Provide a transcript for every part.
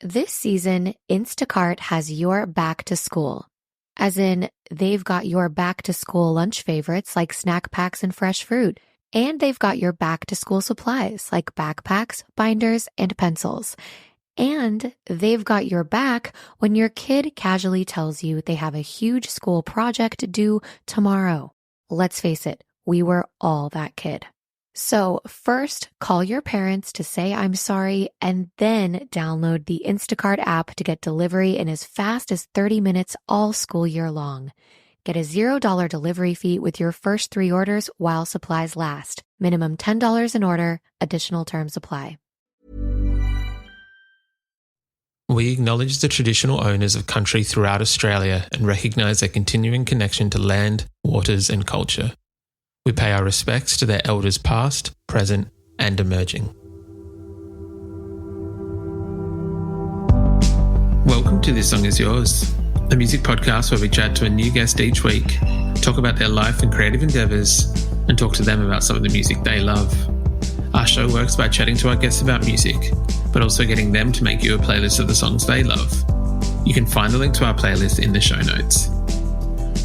This season, Instacart has your back to school. As in, they've got your back to school lunch favorites like snack packs and fresh fruit. And they've got your back to school supplies like backpacks, binders, and pencils. And they've got your back when your kid casually tells you they have a huge school project due tomorrow. Let's face it, we were all that kid. So first, call your parents to say I'm sorry, and then download the Instacart app to get delivery in as fast as 30 minutes all school year long. Get a $0 delivery fee with your first 3 orders while supplies last. Minimum $10 an order. Additional terms apply. We acknowledge the traditional owners of country throughout Australia and recognise their continuing connection to land, waters and culture. We pay our respects to their elders past, present and emerging. Welcome to This Song Is Yours, a music podcast where we chat to a new guest each week, talk about their life and creative endeavours, and talk to them about some of the music they love. Our show works by chatting to our guests about music, but also getting them to make you a playlist of the songs they love. You can find the link to our playlist in the show notes.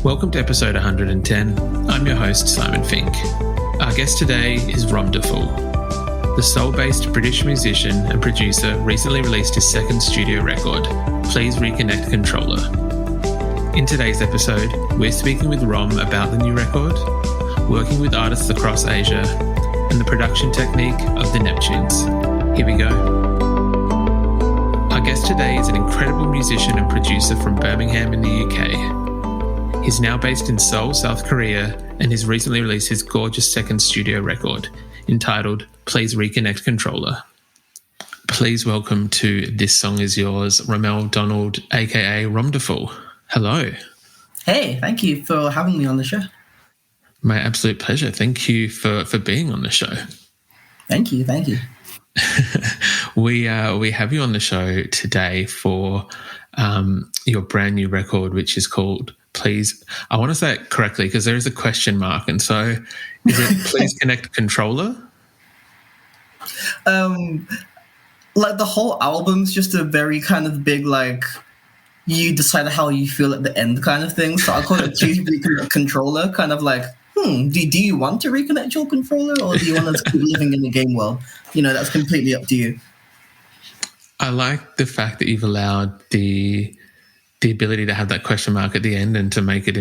Welcome to episode 110. I'm your host, Simon Fink. Our guest today is ROMderful. The soul-based British musician and producer recently released his second studio record, Please Reconnect Controller. In today's episode, we're speaking with Rom about the new record, working with artists across Asia, and the production technique of the Neptunes. Here we go. Our guest today is an incredible musician and producer from Birmingham in the UK. He's now based in Seoul, South Korea, and has recently released his gorgeous second studio record, entitled Please Reconnect Controller. Please welcome to This Song Is Yours, Rommel Donald, aka ROMderful. Hello. Hey, thank you for having me on the show. My absolute pleasure. Thank you for being on the show. Thank you. We have you on the show today for your brand new record, which is called Please. I want to say it correctly because there is a question mark, and so is it Please Connect Controller? Like the whole album's just a very kind of big, like, you decide how you feel at the end kind of thing. So I call it Please Reconnect Controller, kind of like, do you want to reconnect your controller, or do you want to keep living in the game world? You know, that's completely up to you. I like the fact that you've allowed the ability to have that question mark at the end and to make it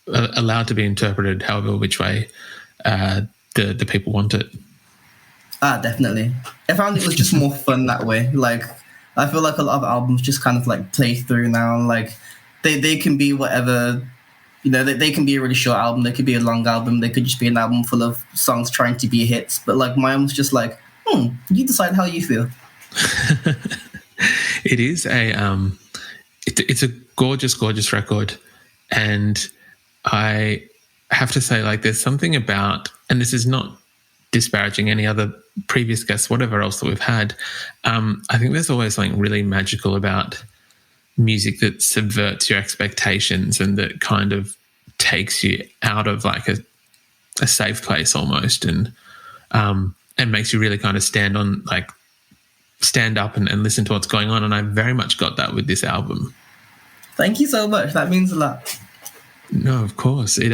allowed to be interpreted however which way the people want it. Definitely. I found it was just more fun that way. Like, I feel like a lot of albums just kind of like play through now, and like they can be whatever, you know, they can be a really short album, they could be a long album, they could just be an album full of songs trying to be hits. But like mine was just like, you decide how you feel. It is it's a gorgeous record, and I have to say, like, there's something about, and this is not disparaging any other previous guests, whatever else that we've had, I think there's always something really magical about music that subverts your expectations and that kind of takes you out of like a safe place almost, and makes you really kind of stand up and listen to what's going on. And I very much got that with this album. Thank you so much. That means a lot. No, of course. It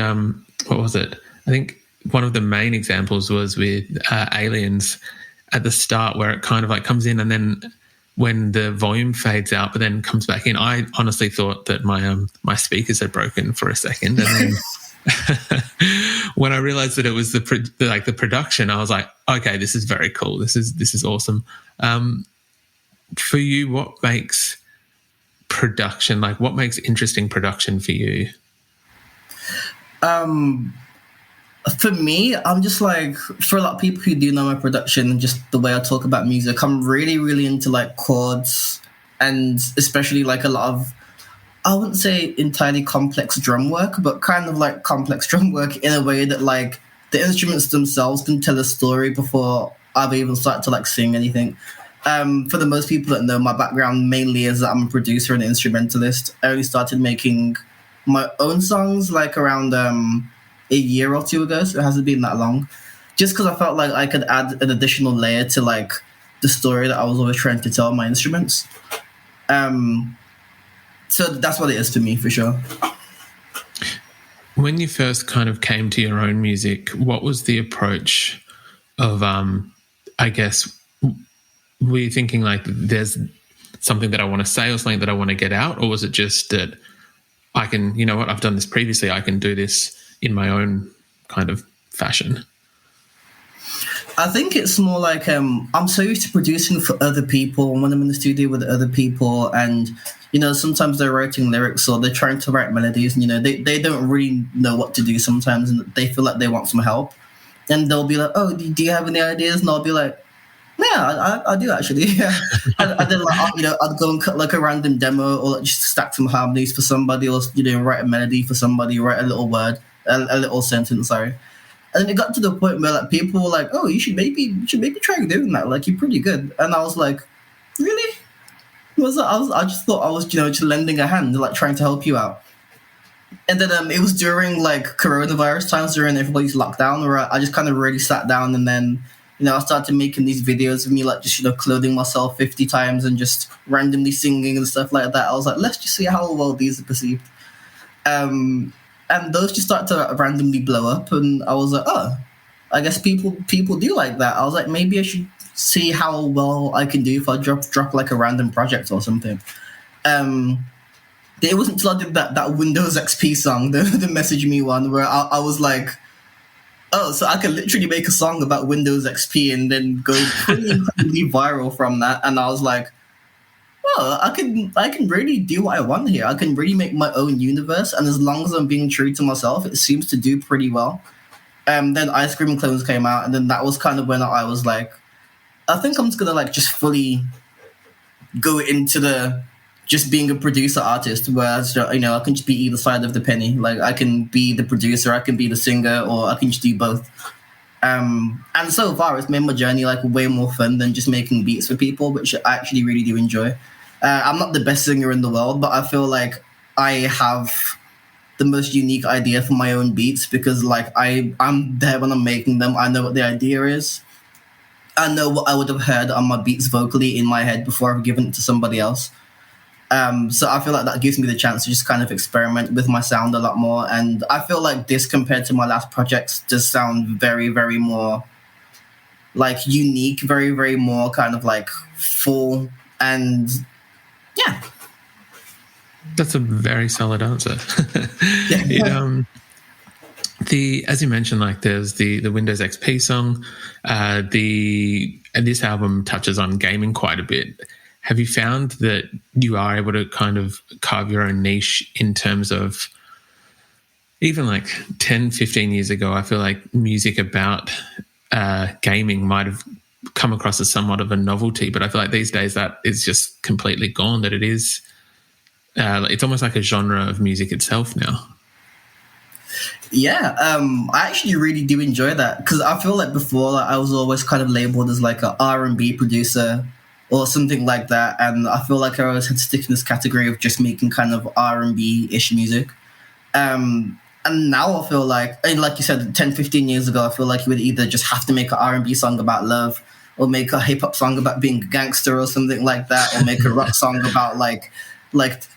what was it? I think one of the main examples was with Aliens at the start, where it kind of like comes in and then when the volume fades out but then comes back in. I honestly thought that my speakers had broken for a second, and then when I realized that it was the production, I was like, okay, this is very cool. This is awesome. For you, what makes production, like what makes interesting production for you? For me, I'm just like, for a lot of people who do know my production and just the way I talk about music, I'm really, really into like chords, and especially like a lot of, I wouldn't say entirely complex drum work, but kind of like complex drum work in a way that like the instruments themselves can tell a story before I've even started to like sing anything. For the most people that know my background mainly is that I'm a producer and instrumentalist. I only started making my own songs like around a year or two ago, so it hasn't been that long. Just because I felt like I could add an additional layer to like the story that I was always trying to tell my instruments. So that's what it is to me, for sure. When you first kind of came to your own music, what was the approach of, I guess, were you thinking like there's something that I want to say or something that I want to get out? Or was it just that I can, you know what, I've done this previously, I can do this in my own kind of fashion? I think it's more like I'm so used to producing for other people when I'm in the studio with other people, and you know, sometimes they're writing lyrics or they're trying to write melodies, and you know, they don't really know what to do sometimes, and they feel like they want some help, and they'll be like, "Oh, do you have any ideas?" And I'll be like, "Yeah, I do actually." Yeah, I did like, you know, I'd go and cut like a random demo or like just stack some harmonies for somebody, or you know, write a melody for somebody, write a little word, a little sentence, sorry. And then it got to the point where like people were like, "Oh, you should maybe try doing that. Like, you're pretty good." And I was like, "Really?" I just thought I was, you know, just lending a hand, like trying to help you out. And then it was during like coronavirus times, during everybody's lockdown, where I just kind of really sat down, and then, you know, I started making these videos of me like just, you know, clothing myself 50 times and just randomly singing and stuff like that. I was like, let's just see how well these are perceived. And those just started to randomly blow up, and I was like, oh, I guess people do like that. I was like, maybe I should see how well I can do if I drop like a random project or something. It wasn't until I did that Windows XP song, the Message Me one, where I was like, oh, so I can literally make a song about Windows XP and then go pretty incredibly viral from that. And I was like, well, I can really do what I want here. I can really make my own universe, and as long as I'm being true to myself, it seems to do pretty well. Then Ice Cream Clones came out, and then that was kind of when I was like, I think I'm just gonna like just fully go into the just being a producer artist, whereas, you know, I can just be either side of the penny. Like, I can be the producer, I can be the singer, or I can just do both. And so far, it's made my journey like way more fun than just making beats for people, which I actually really do enjoy. I'm not the best singer in the world, but I feel like I have the most unique idea for my own beats, because like I'm there when I'm making them. I know what the idea is. I know what I would have heard on my beats vocally in my head before I've given it to somebody else. So I feel like that gives me the chance to just kind of experiment with my sound a lot more. And I feel like this, compared to my last projects, does sound very, very more like unique, very, very more kind of like full. And yeah. That's a very solid answer. As you mentioned, like there's the Windows XP song, and this album touches on gaming quite a bit. Have you found that you are able to kind of carve your own niche in terms of, even like 10, 15 years ago, I feel like music about gaming might have come across as somewhat of a novelty, but I feel like these days that is just completely gone, that it is, it's almost like a genre of music itself now. Yeah, I actually really do enjoy that, because I feel like before, like, I was always kind of labeled as like an R&B producer or something like that, and I feel like I always had to stick in this category of just making kind of R&B-ish music. And now I feel like you said, 10, 15 years ago, I feel like you would either just have to make an R&B song about love, or make a hip-hop song about being a gangster or something like that, or make a rock song about like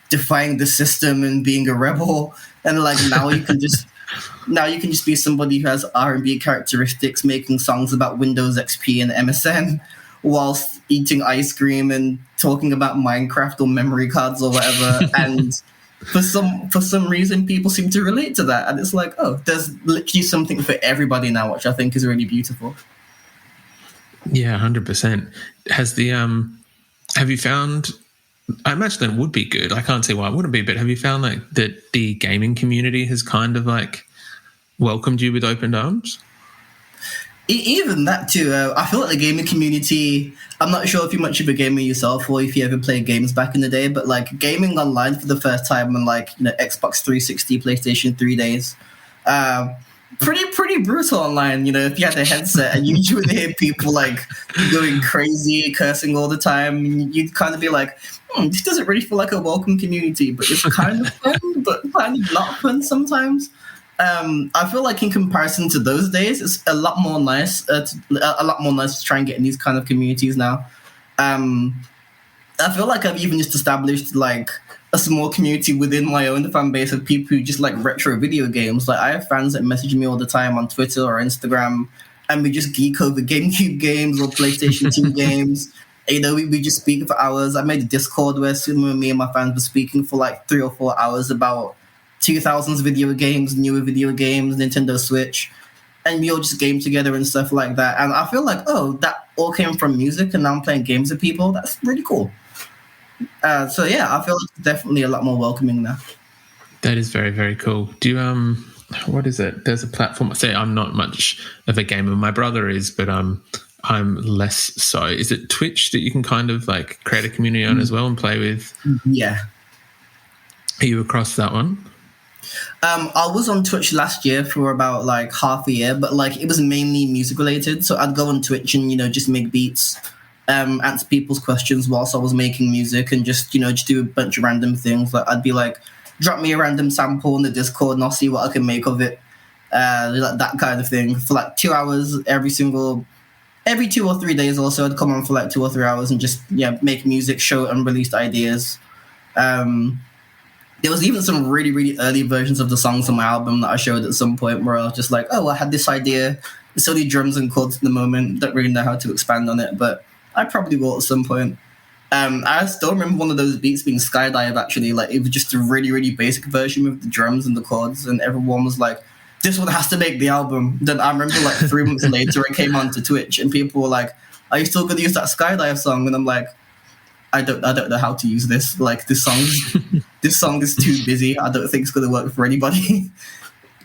defying the system and being a rebel. And like now you can just be somebody who has R&B characteristics, making songs about Windows XP and MSN whilst eating ice cream and talking about Minecraft or memory cards or whatever. And for some reason, people seem to relate to that. And it's like, oh, there's literally something for everybody now, which I think is really beautiful. Yeah, 100%. Have you found, I imagine that would be good. I can't see why it wouldn't be, but have you found like that the gaming community has kind of like welcomed you with open arms? Even that too. I feel like the gaming community, I'm not sure if you're much of a gamer yourself or if you ever played games back in the day, but like gaming online for the first time on like, you know, Xbox 360, PlayStation 3 days, pretty brutal online. You know, if you had a headset and you would hear people like going crazy, cursing all the time, you'd kind of be like, this doesn't really feel like a welcome community, but it's kind of fun, but kind of not fun sometimes. I feel like in comparison to those days, it's a lot more nice to try and get in these kind of communities now. I feel like I've even just established like a small community within my own fan base of people who just like retro video games. Like I have fans that message me all the time on Twitter or Instagram, and we just geek over GameCube games or PlayStation 2 games. You know, we just speak for hours. I made a Discord where soon me and my fans were speaking for like 3 or 4 hours about 2000s video games, newer video games, Nintendo Switch, and we all just game together and stuff like that. And I feel like, oh, that all came from music, and now I'm playing games with people. That's really cool. So yeah, I feel like it's definitely a lot more welcoming now. That is very, very cool. Do you what is it? There's a platform. I say I'm not much of a gamer. My brother is, but I'm less so. Is it Twitch that you can kind of like create a community on as well and play with? Yeah. Are you across that one? I was on Twitch last year for about like half a year, but like it was mainly music related. So I'd go on Twitch and, you know, just make beats, answer people's questions whilst I was making music, and just, you know, just do a bunch of random things. Like I'd be like, drop me a random sample in the Discord and I'll see what I can make of it. Like that kind of thing for like 2 hours every 2 or 3 days or so. I'd come on for like 2 or 3 hours and just, yeah, make music, show unreleased ideas. There was even some really, really early versions of the songs on my album that I showed at some point where I was just like, oh, I had this idea. It's only drums and chords at the moment. Don't really know how to expand on it, but I probably will at some point. I still remember one of those beats being Skydive, actually. Like, it was just a really, really basic version with the drums and the chords, and everyone was like, this one has to make the album. Then I remember like 3 months later, I came onto Twitch and people were like, are you still going to use that Skydive song? And I'm like, I don't know how to use this. Like, this song is too busy. I don't think it's going to work for anybody.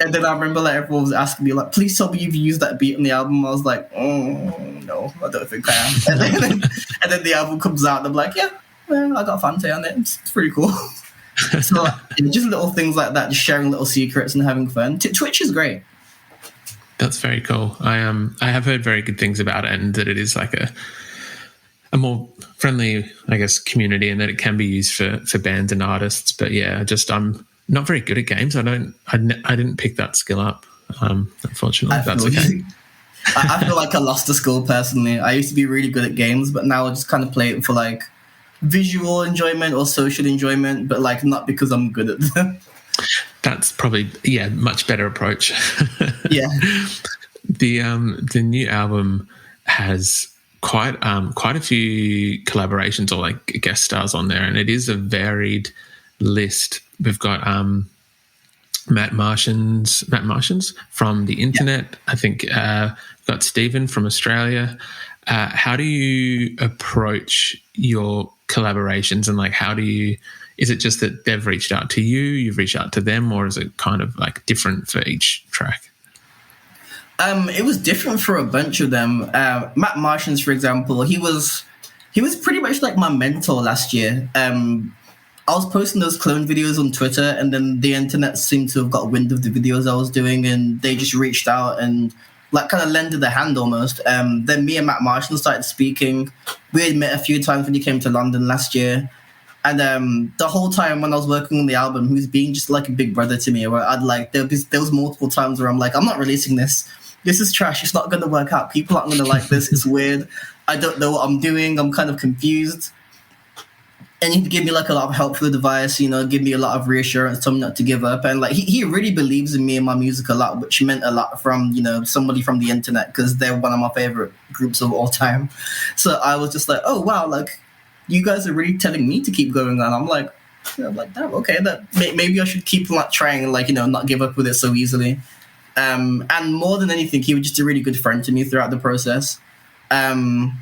And then I remember like everyone was asking me like, please tell me you've used that beat on the album. I was like, oh no, I don't think I am. And then the album comes out and I'm like, yeah, well, I got Fante on it. It's pretty cool. So just little things like that, just sharing little secrets and having fun. Twitch is great. That's very cool. I have heard very good things about it, and that it is like a more friendly, I guess, community, and that it can be used for bands and artists. But yeah, I'm not very good at games. I didn't pick that skill up. Unfortunately, that's okay. I feel like I lost the skill personally. I used to be really good at games, but now I just kind of play it for like visual enjoyment or social enjoyment, but like not because I'm good at them. That's probably much better approach. Yeah. The new album has quite a few collaborations or like guest stars on there, and it is a varied list. We've got Matt Martians from the internet. Yeah. I think we've got Stephen from Australia. How do you approach your collaborations, and like is it just that they've reached out to you, you've reached out to them, or is it kind of like different for each track? It was different for a bunch of them. Matt Martians, for example, he was pretty much like my mentor last year. I was posting those clone videos on Twitter, and then the internet seemed to have got wind of the videos I was doing, and they just reached out and like kind of lended a hand almost. Then me and Matt Martians started speaking. We had met a few times when he came to London last year. And the whole time when I was working on the album, he was being just like a big brother to me, where I'd like, there was multiple times where I'm like, I'm not releasing this. This is trash. It's not going to work out. People aren't going to like this. It's weird. I don't know what I'm doing. I'm kind of confused. And he'd give me like a lot of helpful advice, you know, give me a lot of reassurance, tell me not to give up. And like, he really believes in me and my music a lot, which meant a lot from, you know, somebody from the internet, because they're one of my favorite groups of all time. So I was just like, oh, wow, like, you guys are really telling me to keep going on. I'm like, damn, okay, that maybe I should keep like trying and like, you know, not give up with it so easily. And more than anything, he was just a really good friend to me throughout the process. Pretty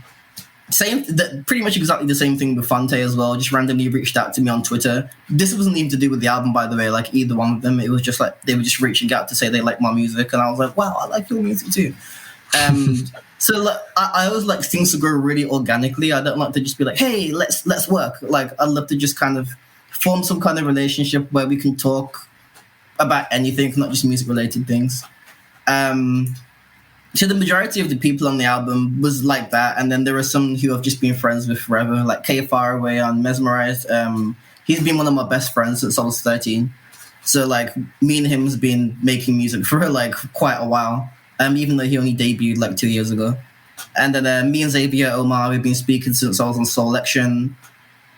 much exactly the same thing with Fante as well. Just randomly reached out to me on Twitter. This wasn't even to do with the album, by the way, like either one of them. It was just like they were just reaching out to say they like my music, and I was like, wow, I like your music too. So like, I always like things to grow really organically. I don't like to just be like, hey, let's work. Like, I love to just kind of form some kind of relationship where we can talk about anything, not just music related things. So the majority of the people on the album was like that, and then there are some who I've just been friends with forever, like K Faraway on Mesmerized. He's been one of my best friends since I was 13. So like me and him has been making music for like quite a while. Even though he only debuted like 2 years ago. And then me and Xavier Omar, we've been speaking since I was on Soul Election.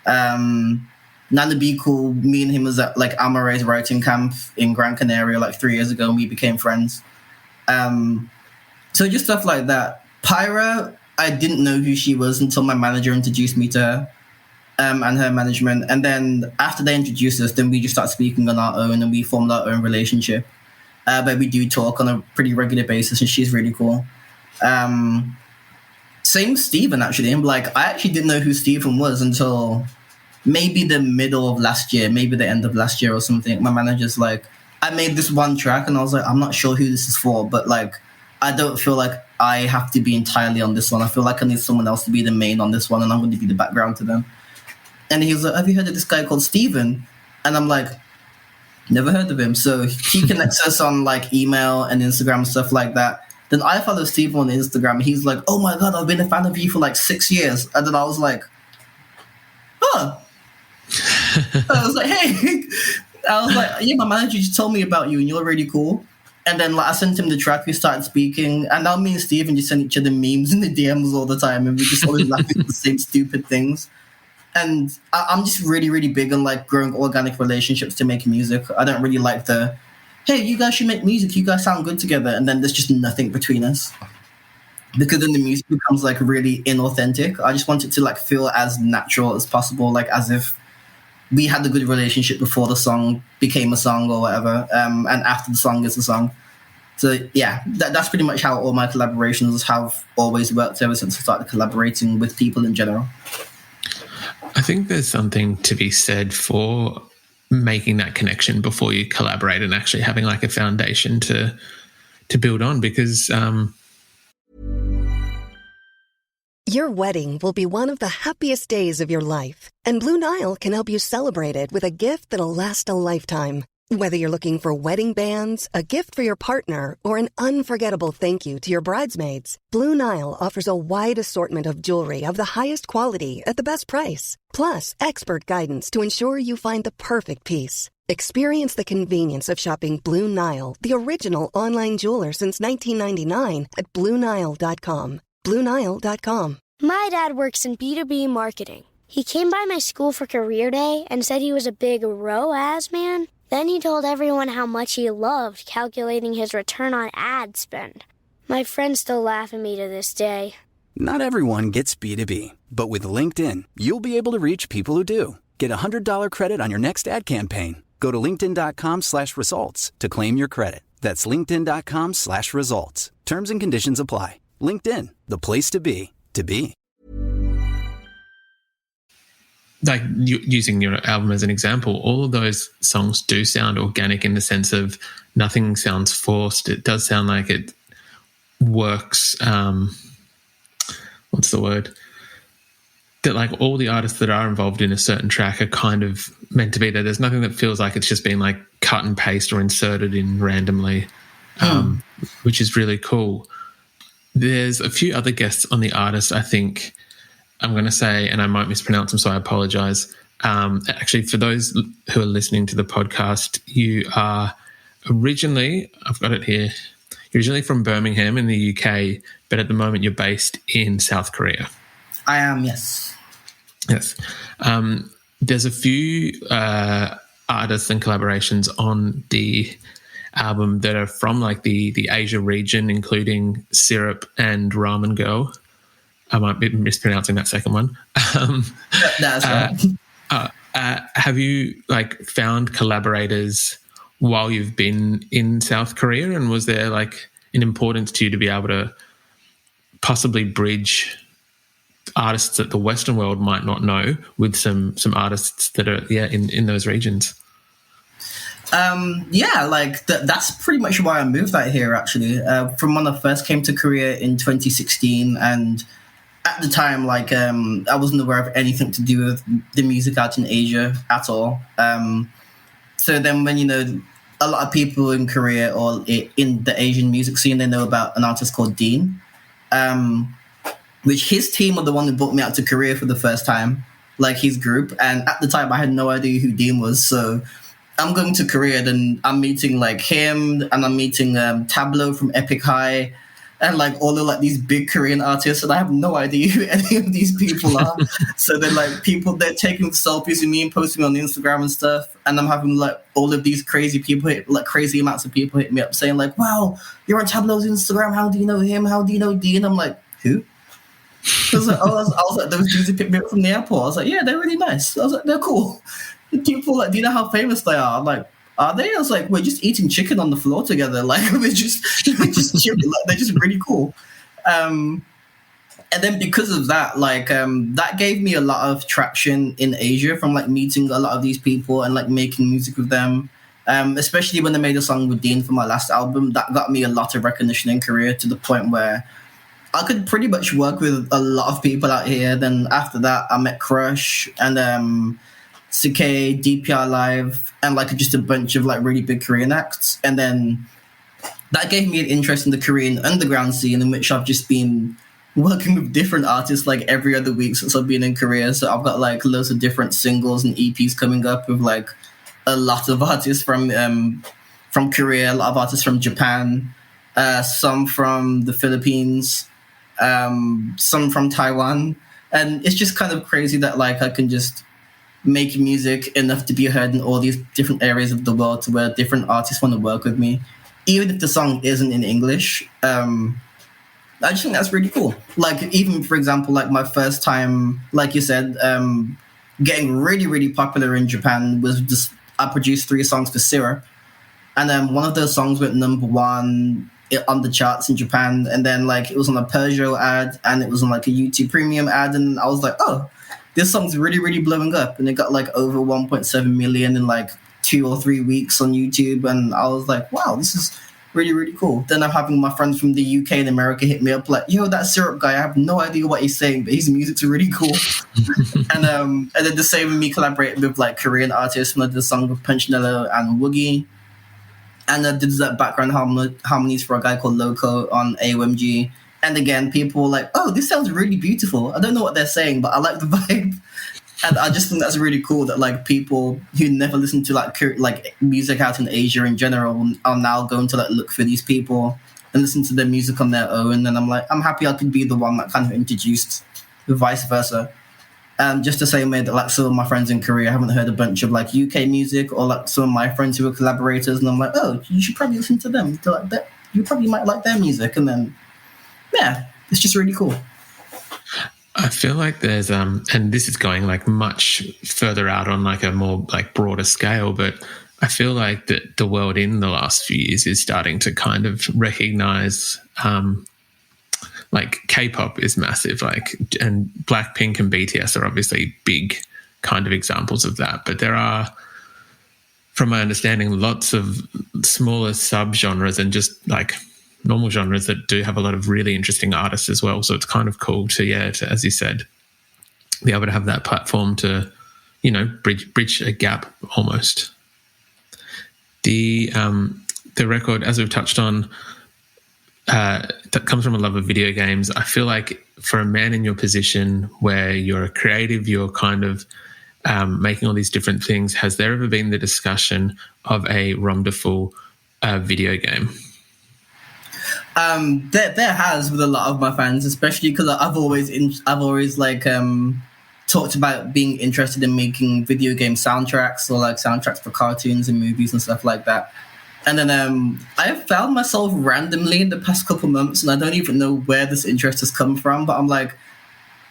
Nana Be Cool, me and him was at like Amare's writing camp in Gran Canaria like 3 years ago, and we became friends. So just stuff like that. Pyra, I didn't know who she was until my manager introduced me to her and her management. And then after they introduced us, then we just started speaking on our own and we formed our own relationship. But we do talk on a pretty regular basis, and she's really cool. Same with Stephen, actually. Like, I actually didn't know who Stephen was until maybe the middle of last year, maybe the end of last year or something. My manager's like, I made this one track, and I was like, I'm not sure who this is for, but like, I don't feel like I have to be entirely on this one. I feel like I need someone else to be the main on this one, and I'm going to be the background to them. And he was like, have you heard of this guy called Stephen? And I'm like, never heard of him. So he connects us on like email and Instagram and stuff like that. Then I follow Stephen on Instagram. He's like, oh my God, I've been a fan of you for like 6 years. And then I was like, oh. I was like, hey. I was like, yeah, my manager just told me about you and you're really cool. And then like, I sent him the track, we started speaking. And now me and Stephen just send each other memes in the DMs all the time. And we just always laughing at the same stupid things. And I'm just really, really big on like growing organic relationships to make music. I don't really like the, hey, you guys should make music. You guys sound good together. And then there's just nothing between us. Because then the music becomes like really inauthentic. I just want it to like feel as natural as possible. Like as if we had a good relationship before the song became a song or whatever. And after the song is a song. So yeah, that's pretty much how all my collaborations have always worked ever since I started collaborating with people in general. I think there's something to be said for making that connection before you collaborate and actually having like a foundation to build on, because your wedding will be one of the happiest days of your life, and Blue Nile can help you celebrate it with a gift that'll last a lifetime. Whether you're looking for wedding bands, a gift for your partner, or an unforgettable thank you to your bridesmaids, Blue Nile offers a wide assortment of jewelry of the highest quality at the best price. Plus, expert guidance to ensure you find the perfect piece. Experience the convenience of shopping Blue Nile, the original online jeweler since 1999, at BlueNile.com. BlueNile.com. My dad works in B2B marketing. He came by my school for career day and said he was a big ROAS man. Then he told everyone how much he loved calculating his return on ad spend. My friends still laugh at me to this day. Not everyone gets B2B, but with LinkedIn, you'll be able to reach people who do. Get a $100 credit on your next ad campaign. Go to linkedin.com/results to claim your credit. That's linkedin.com/results. Terms and conditions apply. LinkedIn, the place to be, to be. Like using your album as an example, all of those songs do sound organic in the sense of nothing sounds forced. It does sound like it works. What's the word? That like all the artists that are involved in a certain track are kind of meant to be there. There's nothing that feels like it's just been like cut and paste or inserted in randomly, which is really cool. There's a few other guests on the artist, I think. I'm going to say, and I might mispronounce them, so I apologize. Actually, for those who are listening to the podcast, you are originally, I've got it here, you're originally from Birmingham in the UK, but at the moment you're based in South Korea. I am, yes. Yes. There's a few artists and collaborations on the album that are from like the Asia region, including Syrup and Ramen Girl. I might be mispronouncing that second one. That's right. Have you like found collaborators while you've been in South Korea, and was there like an importance to you to be able to possibly bridge artists that the Western world might not know with some artists that are in those regions? That's pretty much why I moved out here, actually. From when I first came to Korea in 2016, and at the time, I wasn't aware of anything to do with the music out in Asia at all. So then when, a lot of people in Korea or in the Asian music scene, they know about an artist called Dean, which his team were the one who brought me out to Korea for the first time, like his group. And at the time, I had no idea who Dean was. So I'm going to Korea, then I'm meeting like him, and I'm meeting Tableau from Epic High. and like all of like these big Korean artists, and I have no idea who any of these people are. So they're like they're taking selfies with me and posting me on Instagram and stuff, and I'm having like all of these crazy amounts of people hit me up saying like, wow, you're on Tableau's Instagram, how do you know him, how do you know Dean? I'm like, who? I was like, those dudes who picked me up from the airport. I was like, yeah, they're really nice. I was like, they're cool. And people like, do you know how famous they are? I'm like, are they? I was like, we're just eating chicken on the floor together. Like, we're just chilling. Like, they're just really cool. And then because of that, like, that gave me a lot of traction in Asia from like meeting a lot of these people and like making music with them. Especially when I made a song with Dean for my last album, that got me a lot of recognition in Korea to the point where I could pretty much work with a lot of people out here. Then after that, I met Crush and CK, DPR Live, and like just a bunch of like really big Korean acts. And then that gave me an interest in the Korean underground scene, in which I've just been working with different artists like every other week since I've been in Korea. So I've got like loads of different singles and EPs coming up with like a lot of artists from Korea, a lot of artists from Japan, some from the Philippines, some from Taiwan. And it's just kind of crazy that like I can just make music enough to be heard in all these different areas of the world to where different artists want to work with me, even if the song isn't in English. I just think that's really cool. Like, even for example, like my first time, like you said, getting really, really popular in Japan was just, I produced 3 songs for Syrup. And then one of those songs went number 1 on the charts in Japan. And then like it was on a Peugeot ad and it was on like a YouTube Premium ad. And I was like, oh, this song's really, really blowing up. And it got like over 1.7 million in like 2 or 3 weeks on YouTube. And I was like, wow, this is really, really cool. Then I'm having my friends from the UK and America hit me up like, yo, that Syrup guy, I have no idea what he's saying, but his music's really cool. and then the same with me collaborating with like Korean artists when I did a song with Punchnello and Woogie. And I did that background harmonies for a guy called Loco on AOMG. And again, people were like, oh, this sounds really beautiful. I don't know what they're saying, but I like the vibe. And I just think that's really cool that like people who never listen to like music out in Asia in general are now going to like look for these people and listen to their music on their own. And I'm like, I'm happy I could be the one that kind of introduced, vice versa. Just the same way that like some of my friends in Korea haven't heard a bunch of like UK music, or like some of my friends who are collaborators, and I'm like, oh, you should probably listen to them. They're like, that you probably might like their music, and then yeah, it's just really cool. I feel like there's and this is going like much further out on like a more like broader scale, but I feel like that the world in the last few years is starting to kind of recognize like K-pop is massive, like, and Blackpink and BTS are obviously big kind of examples of that. But there are, from my understanding, lots of smaller subgenres and just like normal genres that do have a lot of really interesting artists as well. So it's kind of cool to, as you said, be able to have that platform to, you know, bridge a gap almost. The record, as we've touched on, that comes from a love of video games. I feel like for a man in your position where you're a creative, you're kind of making all these different things, has there ever been the discussion of a ROMderful video game? There has, with a lot of my fans, especially because I've always like talked about being interested in making video game soundtracks, or like soundtracks for cartoons and movies and stuff like that. And then I have found myself randomly in the past couple months, and I don't even know where this interest has come from, but I'm like,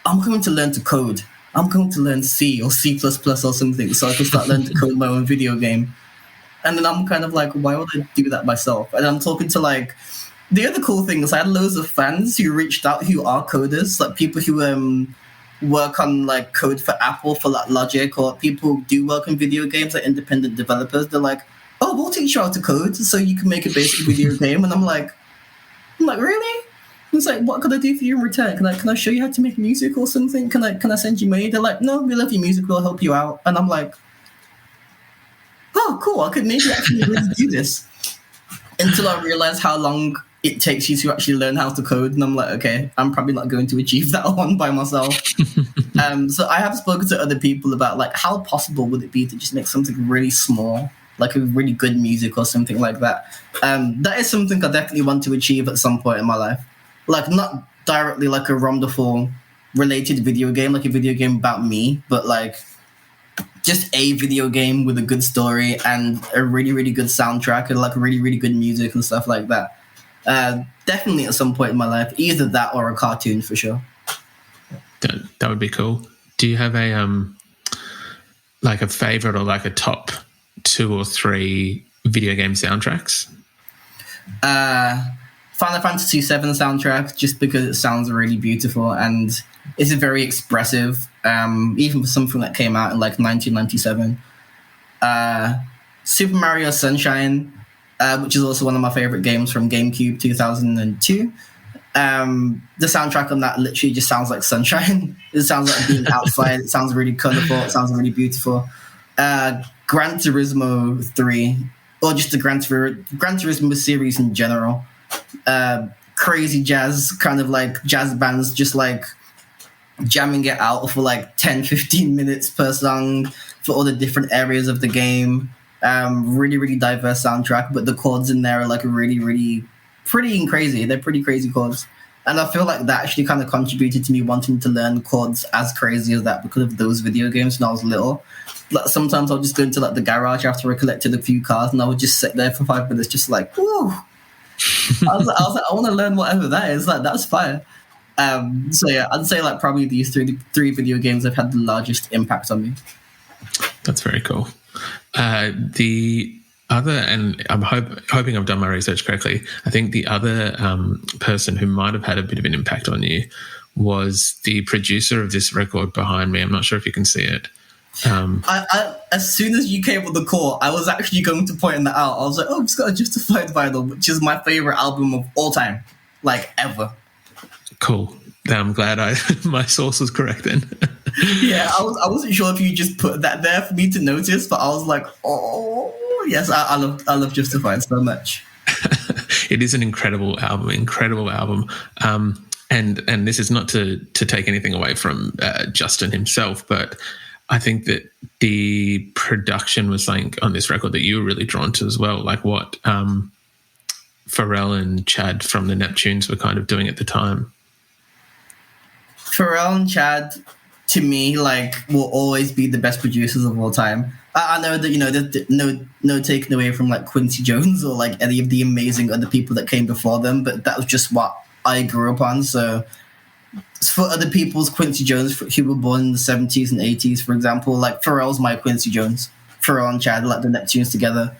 I'm going to learn to code. I'm going to learn C or C++ or something so I can start learning to code my own video game. And then I'm kind of like, why would I do that myself? And I'm talking to like, the other cool thing is I had loads of fans who reached out who are coders, like people who work on like code for Apple, for like Logic, or people who do work in video games, like independent developers. They're like, oh, we'll teach you how to code so you can make a basic video game. And I'm like, really? It's like, what could I do for you in return? Can I show you how to make music or something? Can I send you money? They're like, no, we love your music, we'll help you out. And I'm like, oh, cool, I could maybe actually really do this. Until I realized how long it takes you to actually learn how to code. And I'm like, okay, I'm probably not going to achieve that one by myself. So I have spoken to other people about like, how possible would it be to just make something really small, like a really good music or something like that. That is something I definitely want to achieve at some point in my life. like not directly like a ROMderful related video game, like a video game about me, but like just a video game with a good story and a really, really good soundtrack and like really, really good music and stuff like that. Definitely at some point in my life, either that or a cartoon for sure. That would be cool. Do you have a like a favorite or like a top 2 or 3 video game soundtracks? Final Fantasy VII soundtrack, just because it sounds really beautiful and it's very expressive, even for something that came out in like 1997. Super Mario Sunshine, which is also one of my favorite games from GameCube 2002. The soundtrack on that literally just sounds like sunshine. It sounds like being outside. It sounds really colorful. It sounds really beautiful. Gran Turismo 3, or just the Gran Turismo series in general. Crazy jazz, kind of like jazz bands just like jamming it out for like 10-15 minutes per song for all the different areas of the game. Really, really diverse soundtrack, but the chords in there are like really, really pretty and crazy. They're pretty crazy chords. And I feel like that actually kind of contributed to me wanting to learn chords as crazy as that because of those video games when I was little. Like, sometimes I'll just go into like the garage after I collected a few cars and I would just sit there for 5 minutes just like, whoa. I was like, I want to learn whatever that is. Like, that's fire. So yeah, I'd say like probably these three video games have had the largest impact on me. That's very cool. The other, and I'm hoping I've done my research correctly, I think the other person who might have had a bit of an impact on you was the producer of this record behind me. I'm not sure if you can see it. I as soon as you came with the call, I was actually going to point that out. I was like, oh, it's got a Justified vinyl, which is my favorite album of all time, like ever. Cool. I'm glad my source was correct then. Yeah, I wasn't sure if you just put that there for me to notice, but I was like, oh yes, I love Justified so much. It is an incredible album. And this is not to take anything away from Justin himself, but I think that the production was something on this record that you were really drawn to as well, like what Pharrell and Chad from the Neptunes were kind of doing at the time. Pharrell and Chad, to me, like, will always be the best producers of all time. I know that, you know, no taking away from like Quincy Jones or like any of the amazing other people that came before them, but that was just what I grew up on. So for other people's Quincy Jones who were born in the 70s and 80s, for example, like Pharrell's my Quincy Jones. Pharrell and Chad, like the Neptunes together.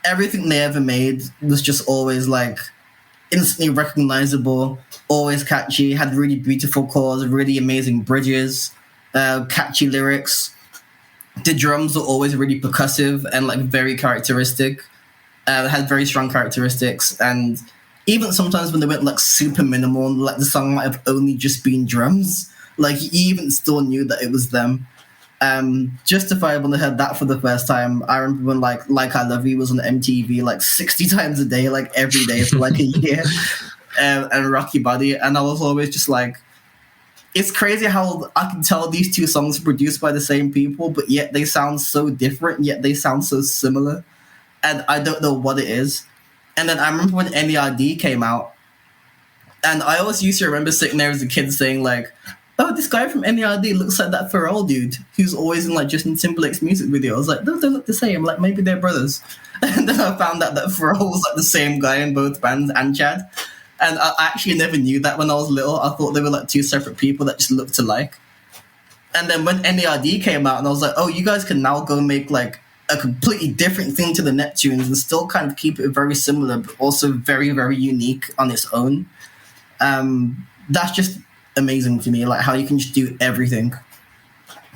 Everything they ever made was just always like instantly recognizable, always catchy, had really beautiful chords, really amazing bridges, catchy lyrics. The drums were always really percussive and like very characteristic. Had very strong characteristics, and even sometimes when they went like super minimal, like the song might have only just been drums, like you even still knew that it was them. Justified, when I heard that for the first time, I remember when like I Love You was on MTV like 60 times a day, like every day for like a year, and Rocky Body, and I was always just like, it's crazy how I can tell these two songs are produced by the same people, but yet they sound so different, yet they sound so similar, and I don't know what it is. And then I remember when NERD came out, and I always used to remember sitting there as a kid saying like, oh, this guy from NERD looks like that Pharrell dude who's always in like Justin Timberlake's music videos. Like, don't they look the same? Like, maybe they're brothers. And then I found out that Pharrell was like the same guy in both bands and Chad. And I actually never knew that when I was little. I thought they were like two separate people that just looked alike. And then when NERD came out, and I was like, oh, you guys can now go make like a completely different thing to the Neptunes and still kind of keep it very similar, but also very, very unique on its own. That's just amazing to me, like how you can just do everything.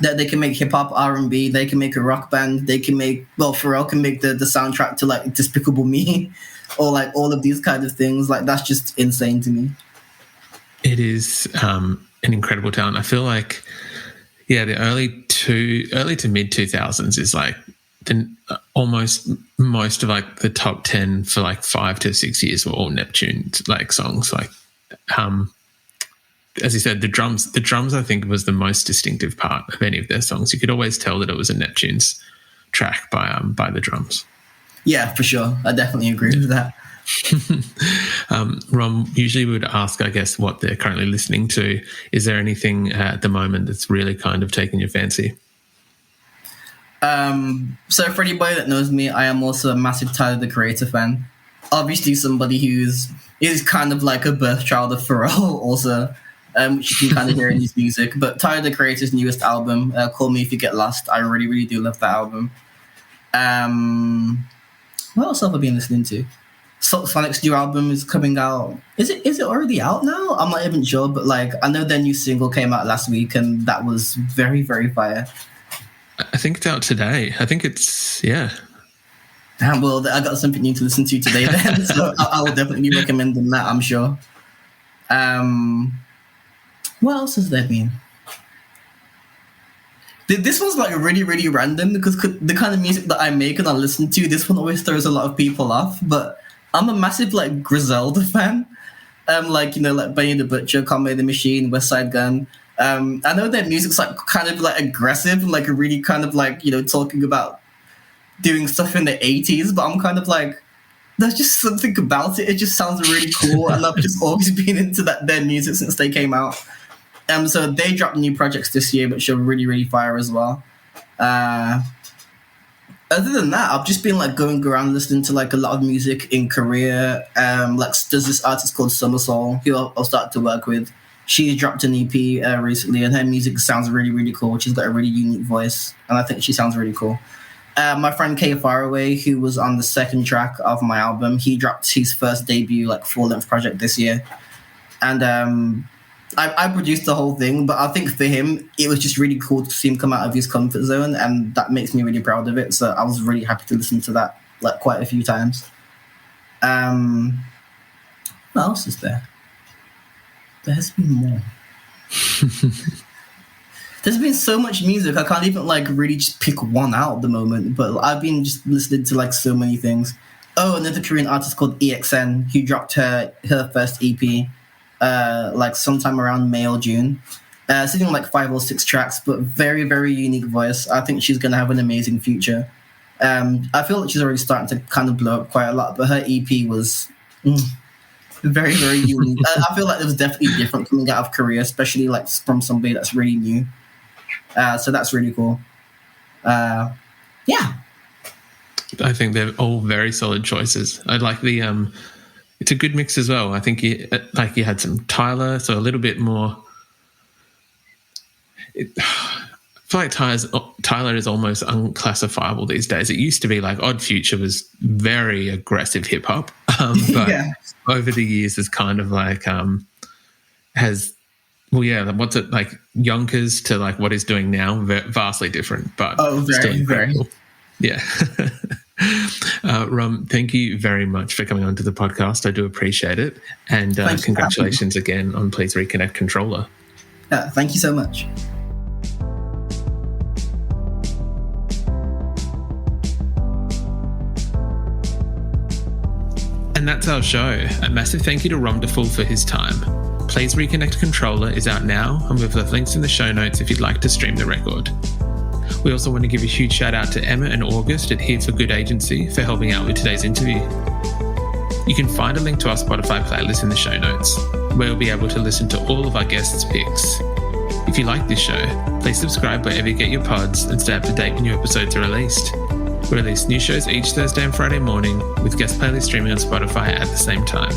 That they can make hip-hop, R&B, they can make a rock band, they can make, well, Pharrell can make the soundtrack to like Despicable Me, or like all of these kinds of things. Like, that's just insane to me. It is an incredible talent. I feel like, yeah, the early to mid 2000s is like almost most of like the top 10 for like 5 to 6 years were all Neptune like songs. Like, as you said, the drums I think was the most distinctive part of any of their songs. You could always tell that it was a Neptunes track by the drums. Yeah, for sure. I definitely agree with that. Rom, usually we would ask, I guess, what they're currently listening to. Is there anything at the moment that's really kind of taken your fancy? So for anybody that knows me, I am also a massive Tyler, the Creator fan. Obviously somebody is kind of like a birth child of Pharrell also, which you can kind of hear in his music. But Tyler, the Creator's newest album, Call Me If You Get Lost, I really, really do love that album. What else have I been listening to? Sonic's new album is coming out. Is it already out now? I'm not even sure, but like I know their new single came out last week and that was very, very fire. I think it's out today. I think it's, yeah. Damn, well, I got something new to listen to today then, so I will definitely be recommending that, I'm sure. What else has there been? This one's like really, really random because the kind of music that I make and I listen to, this one always throws a lot of people off, but I'm a massive like Griselda fan. Like, you know, like Benny the Butcher, Conway the Machine, West Side Gun. I know their music's like kind of like aggressive, like really kind of like, you know, talking about doing stuff in the 80s, but I'm kind of like, there's just something about it. It just sounds really cool, and I've just always been into their music since they came out. So they dropped new projects this year, which are really, really fire as well. Other than that, I've just been like going around listening to like a lot of music in Korea. Like there's this artist called Summer Soul who I'll start to work with. She dropped an EP recently, and her music sounds really, really cool. She's got a really unique voice, and I think she sounds really cool. My friend K Faraway, who was on the second track of my album, he dropped his first debut like full-length project this year, and I produced the whole thing. But I think for him, it was just really cool to see him come out of his comfort zone, and that makes me really proud of it. So I was really happy to listen to that like quite a few times. What else is there? There has been more. There's been so much music, I can't even like really just pick one out at the moment, but I've been just listening to like so many things. Oh, another Korean artist called EXN, who dropped her first EP like sometime around May or June. Sitting on like 5 or 6 tracks, but very, very unique voice. I think she's going to have an amazing future. I feel like she's already starting to kind of blow up quite a lot, but her EP was very, very unique. I feel like it was definitely different coming out of Korea, especially like from somebody that's really new. So that's really cool. Yeah. I think they're all very solid choices. I like the it's a good mix as well. I think you had some Tyler, so a little bit more. I feel like Tyler is almost unclassifiable these days. It used to be like Odd Future was very aggressive hip hop, but over the years it's kind of like what's it like Yonkers to like what he's doing now, vastly different, but very, very. Yeah. Rom, thank you very much for coming onto the podcast. I do appreciate it, and congratulations again on Please Reconnect Controller. Thank you so much. And that's our show. A massive thank you to ROMderful for his time. Please Reconnect Controller is out now, and we've left links in the show notes if you'd like to stream the record. We also want to give a huge shout out to Emma and August at Here for Good Agency for helping out with today's interview. You can find a link to our Spotify playlist in the show notes, where you'll be able to listen to all of our guests' picks. If you like this show, please subscribe wherever you get your pods and stay up to date when new episodes are released. We release new shows each Thursday and Friday morning, with guest playlists streaming on Spotify at the same time.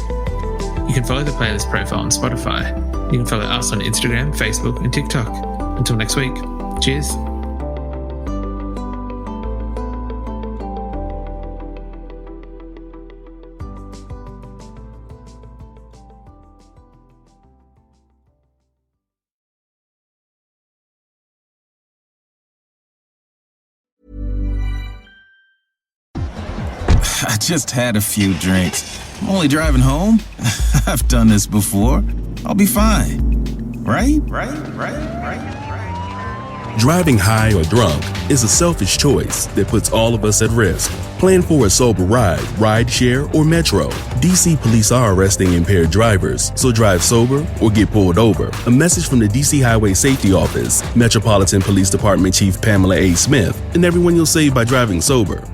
You can follow the playlist profile on Spotify. You can follow us on Instagram, Facebook, and TikTok. Until next week, cheers. I just had a few drinks. I'm only driving home. I've done this before. I'll be fine. Right? Driving high or drunk is a selfish choice that puts all of us at risk. Plan for a sober ride share, or Metro. DC police are arresting impaired drivers, so drive sober or get pulled over. A message from the DC Highway Safety Office, Metropolitan Police Department Chief Pamela A. Smith, and everyone you'll save by driving sober.